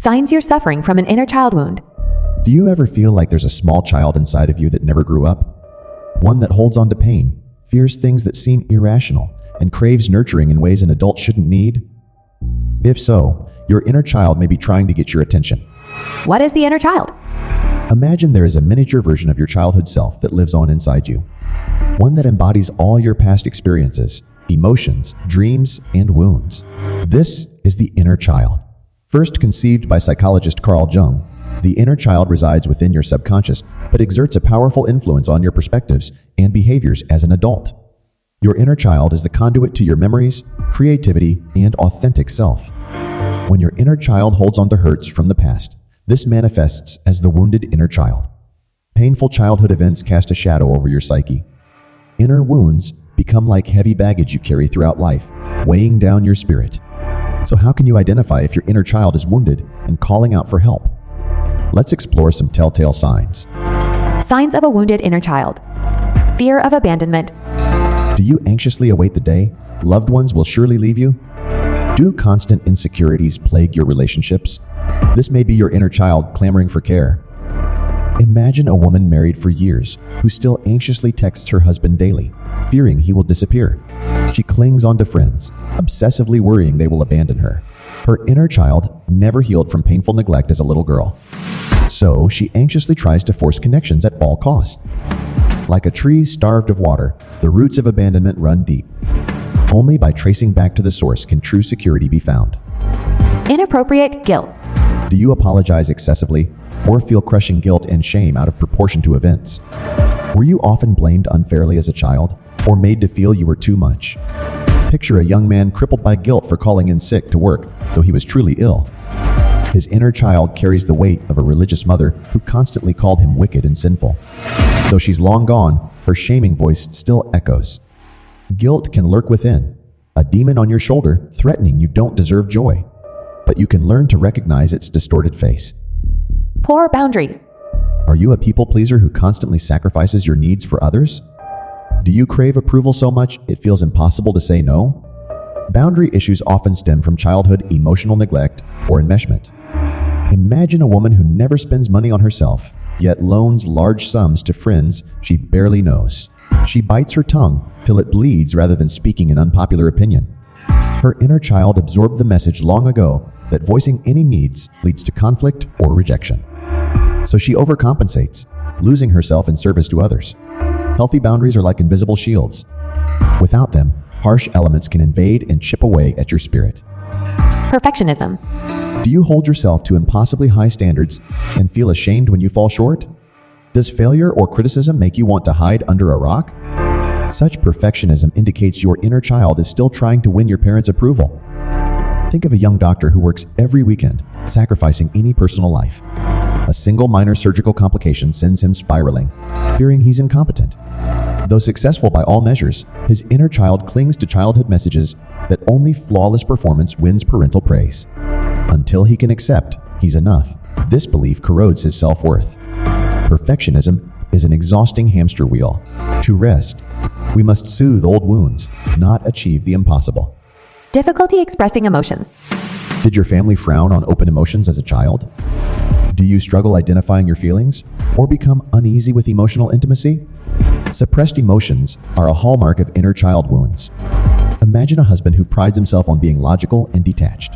Signs you're suffering from an inner child wound. Do you ever feel like there's a small child inside of you that never grew up? One that holds on to pain, fears things that seem irrational, and craves nurturing in ways an adult shouldn't need? If so, your inner child may be trying to get your attention. What is the inner child? Imagine there is a miniature version of your childhood self that lives on inside you. One that embodies all your past experiences, emotions, dreams, and wounds. This is the inner child. First conceived by psychologist Carl Jung, the inner child resides within your subconscious, but exerts a powerful influence on your perspectives and behaviors as an adult. Your inner child is the conduit to your memories, creativity, and authentic self. When your inner child holds on to hurts from the past, this manifests as the wounded inner child. Painful childhood events cast a shadow over your psyche. Inner wounds become like heavy baggage you carry throughout life, weighing down your spirit. So how can you identify if your inner child is wounded and calling out for help? Let's explore some telltale signs. Signs of a wounded inner child. Fear of abandonment. Do you anxiously await the day loved ones will surely leave you? Do constant insecurities plague your relationships? This may be your inner child clamoring for care. Imagine a woman married for years who still anxiously texts her husband daily, fearing he will disappear. She clings on to friends, obsessively worrying they will abandon her. Her inner child never healed from painful neglect as a little girl. So she anxiously tries to force connections at all costs. Like a tree starved of water, the roots of abandonment run deep. Only by tracing back to the source can true security be found. Inappropriate guilt. Do you apologize excessively or feel crushing guilt and shame out of proportion to events? Were you often blamed unfairly as a child or made to feel you were too much? Picture a young man crippled by guilt for calling in sick to work, though he was truly ill. His inner child carries the weight of a religious mother who constantly called him wicked and sinful. Though she's long gone, her shaming voice still echoes. Guilt can lurk within, a demon on your shoulder threatening you don't deserve joy. But you can learn to recognize its distorted face. Poor boundaries. Are you a people pleaser who constantly sacrifices your needs for others? Do you crave approval so much it feels impossible to say no? Boundary issues often stem from childhood emotional neglect or enmeshment. Imagine a woman who never spends money on herself, yet loans large sums to friends she barely knows. She bites her tongue till it bleeds rather than speaking an unpopular opinion. Her inner child absorbed the message long ago that voicing any needs leads to conflict or rejection. So she overcompensates, losing herself in service to others. Healthy boundaries are like invisible shields. Without them, harsh elements can invade and chip away at your spirit. Perfectionism. Do you hold yourself to impossibly high standards and feel ashamed when you fall short? Does failure or criticism make you want to hide under a rock? Such perfectionism indicates your inner child is still trying to win your parents' approval. Think of a young doctor who works every weekend, sacrificing any personal life. A single minor surgical complication sends him spiraling, fearing he's incompetent. Though successful by all measures, his inner child clings to childhood messages that only flawless performance wins parental praise. Until he can accept he's enough, this belief corrodes his self-worth. Perfectionism is an exhausting hamster wheel. To rest, we must soothe old wounds, not achieve the impossible. Difficulty expressing emotions. Did your family frown on open emotions as a child? Do you struggle identifying your feelings or become uneasy with emotional intimacy? Suppressed emotions are a hallmark of inner child wounds. Imagine a husband who prides himself on being logical and detached.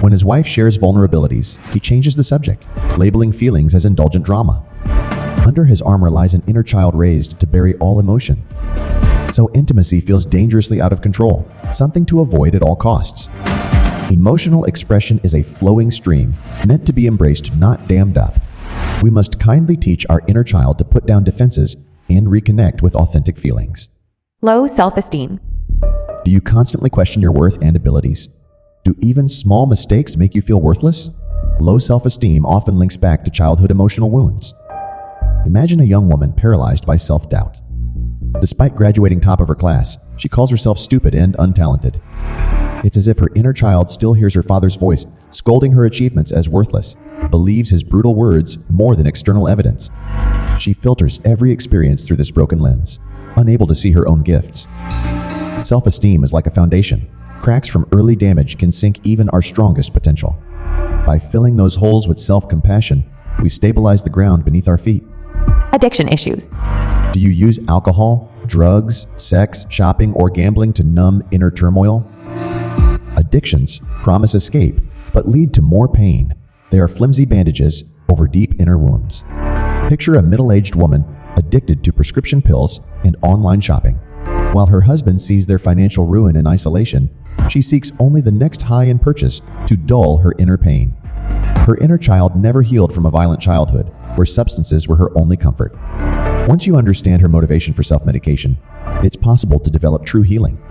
When his wife shares vulnerabilities, he changes the subject, labeling feelings as indulgent drama. Under his armor lies an inner child raised to bury all emotion. So intimacy feels dangerously out of control, something to avoid at all costs. Emotional expression is a flowing stream, meant to be embraced, not dammed up. We must kindly teach our inner child to put down defenses and reconnect with authentic feelings. Low self-esteem. Do you constantly question your worth and abilities? Do even small mistakes make you feel worthless? Low self-esteem often links back to childhood emotional wounds. Imagine a young woman paralyzed by self-doubt. Despite graduating top of her class, she calls herself stupid and untalented. It's as if her inner child still hears her father's voice, scolding her achievements as worthless, believes his brutal words more than external evidence. She filters every experience through this broken lens, unable to see her own gifts. Self-esteem is like a foundation. Cracks from early damage can sink even our strongest potential. By filling those holes with self-compassion, we stabilize the ground beneath our feet. Addiction issues. Do you use alcohol, drugs, sex, shopping, or gambling to numb inner turmoil? Addictions promise escape, but lead to more pain. They are flimsy bandages over deep inner wounds. Picture a middle-aged woman addicted to prescription pills and online shopping. While her husband sees their financial ruin in isolation, she seeks only the next high-end purchase to dull her inner pain. Her inner child never healed from a violent childhood where substances were her only comfort. Once you understand her motivation for self-medication, it's possible to develop true healing.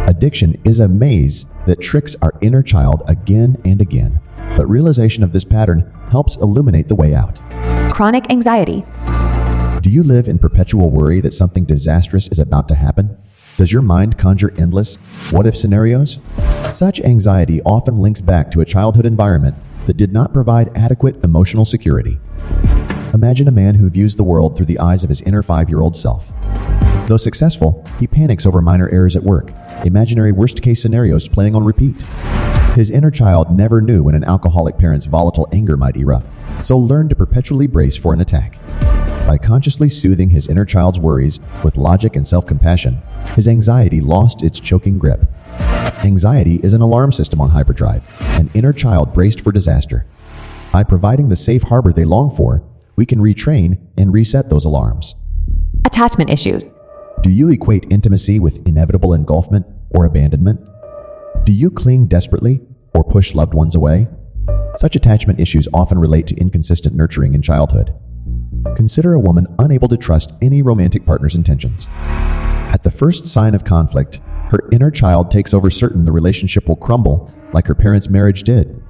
Addiction is a maze that tricks our inner child again and again, but realization of this pattern helps illuminate the way out. Chronic anxiety. Do you live in perpetual worry that something disastrous is about to happen? Does your mind conjure endless what-if scenarios? Such anxiety often links back to a childhood environment that did not provide adequate emotional security. Imagine a man who views the world through the eyes of his inner 5-year-old self. Though successful, he panics over minor errors at work, imaginary worst-case scenarios playing on repeat. His inner child never knew when an alcoholic parent's volatile anger might erupt, so learned to perpetually brace for an attack. By consciously soothing his inner child's worries with logic and self-compassion, his anxiety lost its choking grip. Anxiety is an alarm system on hyperdrive, an inner child braced for disaster. By providing the safe harbor they long for, we can retrain and reset those alarms. Attachment issues. Do you equate intimacy with inevitable engulfment or abandonment? Do you cling desperately or push loved ones away? Such attachment issues often relate to inconsistent nurturing in childhood. Consider a woman unable to trust any romantic partner's intentions. At the first sign of conflict, her inner child takes over, certain the relationship will crumble like her parents' marriage did.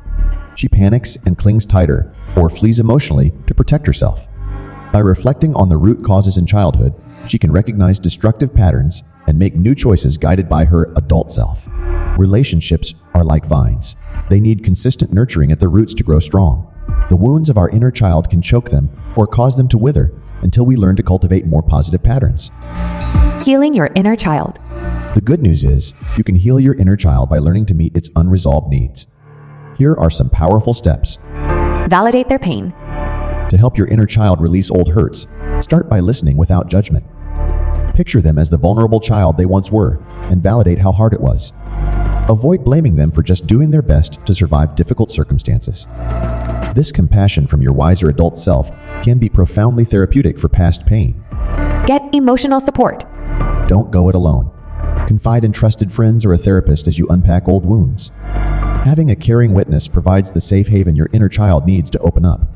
She panics and clings tighter or flees emotionally to protect herself. By reflecting on the root causes in childhood, she can recognize destructive patterns and make new choices guided by her adult self. Relationships are like vines. They need consistent nurturing at the roots to grow strong. The wounds of our inner child can choke them or cause them to wither until we learn to cultivate more positive patterns. Healing your inner child. The good news is, you can heal your inner child by learning to meet its unresolved needs. Here are some powerful steps. Validate their pain. To help your inner child release old hurts, start by listening without judgment. Picture them as the vulnerable child they once were and validate how hard it was. Avoid blaming them for just doing their best to survive difficult circumstances. This compassion from your wiser adult self can be profoundly therapeutic for past pain. Get emotional support. Don't go it alone. Confide in trusted friends or a therapist as you unpack old wounds. Having a caring witness provides the safe haven your inner child needs to open up.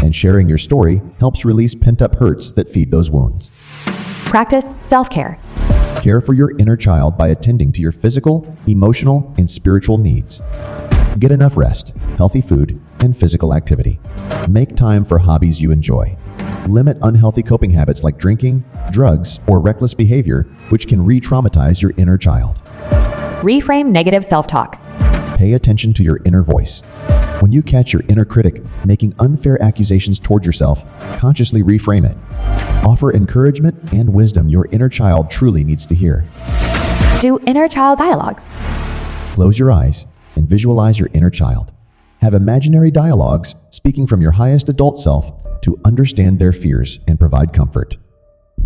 And sharing your story helps release pent-up hurts that feed those wounds. Practice self-care. Care for your inner child by attending to your physical, emotional, and spiritual needs. Get enough rest, healthy food, and physical activity. Make time for hobbies you enjoy. Limit unhealthy coping habits like drinking, drugs, or reckless behavior, which can re-traumatize your inner child. Reframe negative self-talk. Pay attention to your inner voice. When you catch your inner critic making unfair accusations toward yourself, consciously reframe it. Offer encouragement and wisdom your inner child truly needs to hear. Do inner child dialogues. Close your eyes and visualize your inner child. Have imaginary dialogues speaking from your highest adult self to understand their fears and provide comfort.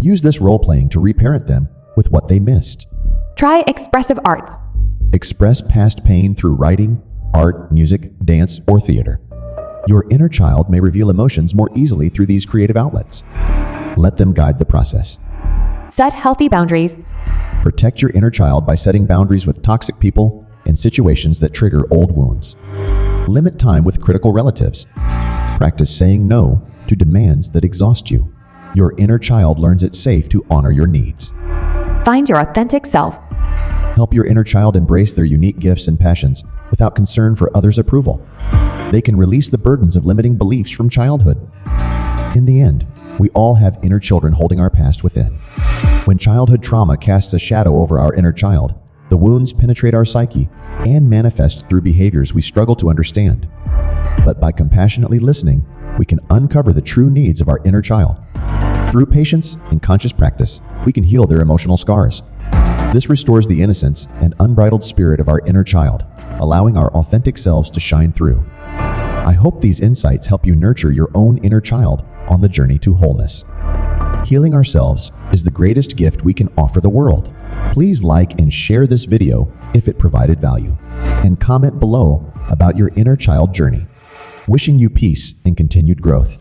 Use this role-playing to reparent them with what they missed. Try expressive arts. Express past pain through writing, art, music, dance, or theater. Your inner child may reveal emotions more easily through these creative outlets. Let them guide the process. Set healthy boundaries. Protect your inner child by setting boundaries with toxic people and situations that trigger old wounds. Limit time with critical relatives. Practice saying no to demands that exhaust you. Your inner child learns it's safe to honor your needs. Find your authentic self. Help your inner child embrace their unique gifts and passions without concern for others' approval. They can release the burdens of limiting beliefs from childhood. In the end, we all have inner children holding our past within. When childhood trauma casts a shadow over our inner child, the wounds penetrate our psyche and manifest through behaviors we struggle to understand. But by compassionately listening, we can uncover the true needs of our inner child. Through patience and conscious practice, we can heal their emotional scars. This restores the innocence and unbridled spirit of our inner child, allowing our authentic selves to shine through. I hope these insights help you nurture your own inner child on the journey to wholeness. Healing ourselves is the greatest gift we can offer the world. Please like and share this video if it provided value, and comment below about your inner child journey. Wishing you peace and continued growth.